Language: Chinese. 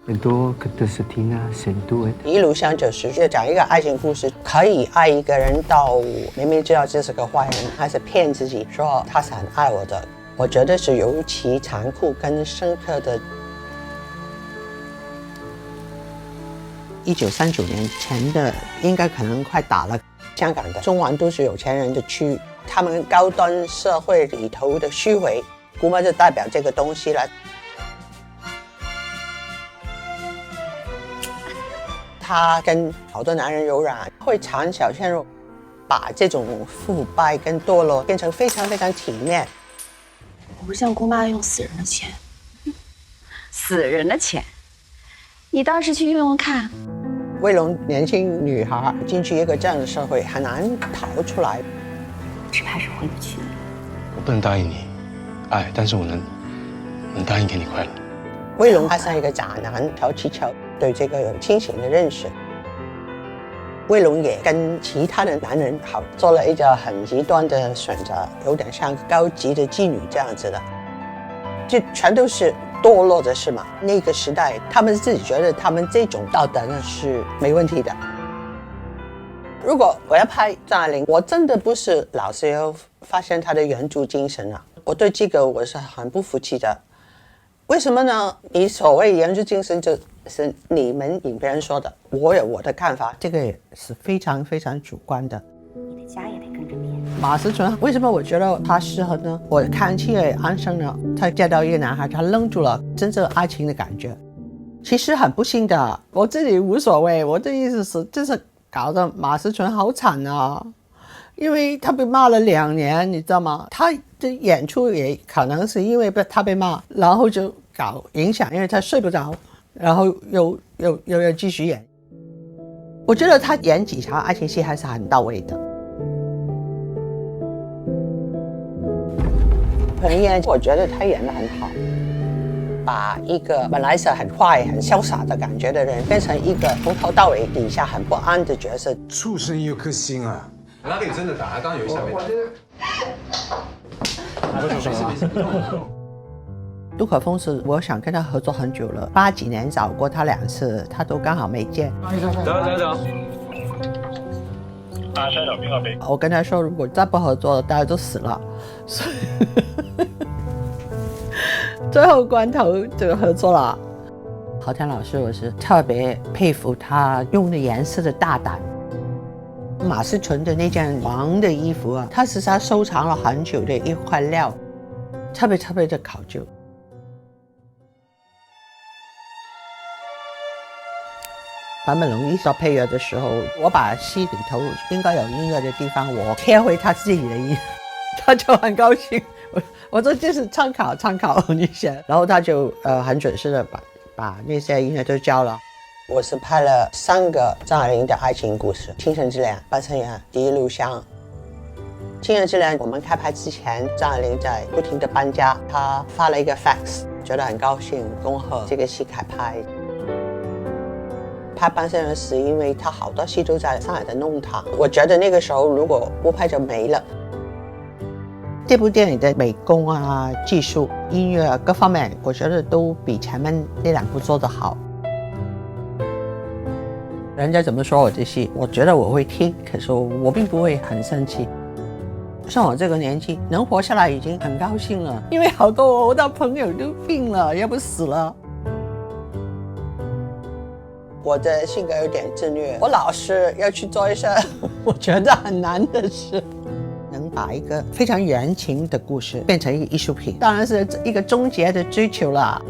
很多可是听啊，深度的。一路上就是讲一个爱情故事，可以爱一个人到明明知道这是个坏人，还是骗自己说他是很爱我的。我觉得是尤其残酷跟深刻的。1939年前的应该可能快打了。香港的中环都是有钱人的区，他们高端社会里头的虚伪，姑妈就代表这个东西了。他跟好多男人有染，会藏小鲜肉，把这种腐败跟堕落变成非常非常体面。我不像姑妈用死人的钱，死人的钱，你倒是去用用看。卫龙年轻女孩进去一个这样的社会很难逃出来，只怕是回不去了。我不能答应你爱，但是我能答应给你快乐。卫龙他像一个渣男，乔其乔对这个有清醒的认识。卫龙也跟其他的男人好，做了一个很极端的选择，有点像高级的妓女这样子的，这全都是堕落的事嘛。那个时代，他们自己觉得他们这种道德呢是没问题的。如果我要拍张爱玲，我真的不是老是要发现她的原著精神啊，我对这个我是很不服气的。为什么呢？你所谓原著精神就是你们影评人说的，我有我的看法，这个也是非常非常主观的。你的家也得跟着变。马思纯为什么我觉得他适合呢？我看七月安生了，她见到一个男孩，她愣住了，真正爱情的感觉。其实很不幸的，我自己无所谓。我的意思是，就是搞得马思纯好惨啊，因为他被骂了2年，你知道吗？他的演出也可能是因为他被骂，然后就搞影响，因为他睡不着，然后又要继续演。我觉得他演几场爱情戏还是很到位的。彭于晏，我觉得他演得很好，把一个本来是很坏、很潇洒的感觉的人，变成一个从头到尾底下很不安的角色。畜生也有颗心啊！他给你真的打，他刚刚有一下没打。杜可风是我想跟他合作很久了，80几年找过他2次，他都刚好没见。走。我跟他说，如果再不合作，大家都死了。所以最后关头就合作了。郝天老师，我是特别佩服他用的颜色的大胆。马思纯的那件黄的衣服啊，他是他收藏了很久的一块料，特别的考究。坂本龙一到配乐的时候，我把戏里头应该有音乐的地方，我贴回他自己的音，他就很高兴。我说这是参考你写，然后他就很准时的把那些音乐都交了。我是拍了3个张爱玲的爱情故事：《倾城之恋》、《半生缘》、《第一炉香》。《倾城之恋》我们开拍之前，张爱玲在不停的搬家，她发了一个 fax， 觉得很高兴，恭贺这个戏开拍。拍《半生缘》是因为他好多戏都在上海的弄堂，我觉得那个时候如果不拍就没了。这部电影的美工啊、技术、音乐啊各方面，我觉得都比前面那2部做得好。人家怎么说我这戏，我觉得我会听，可是我并不会很生气。像我这个年纪能活下来已经很高兴了，因为好多我的朋友都病了，要不死了。我的性格有点自虐，我老是要去做一些我觉得很难的事。能把一个非常原情的故事变成一个艺术品，当然是一个终极的追求了。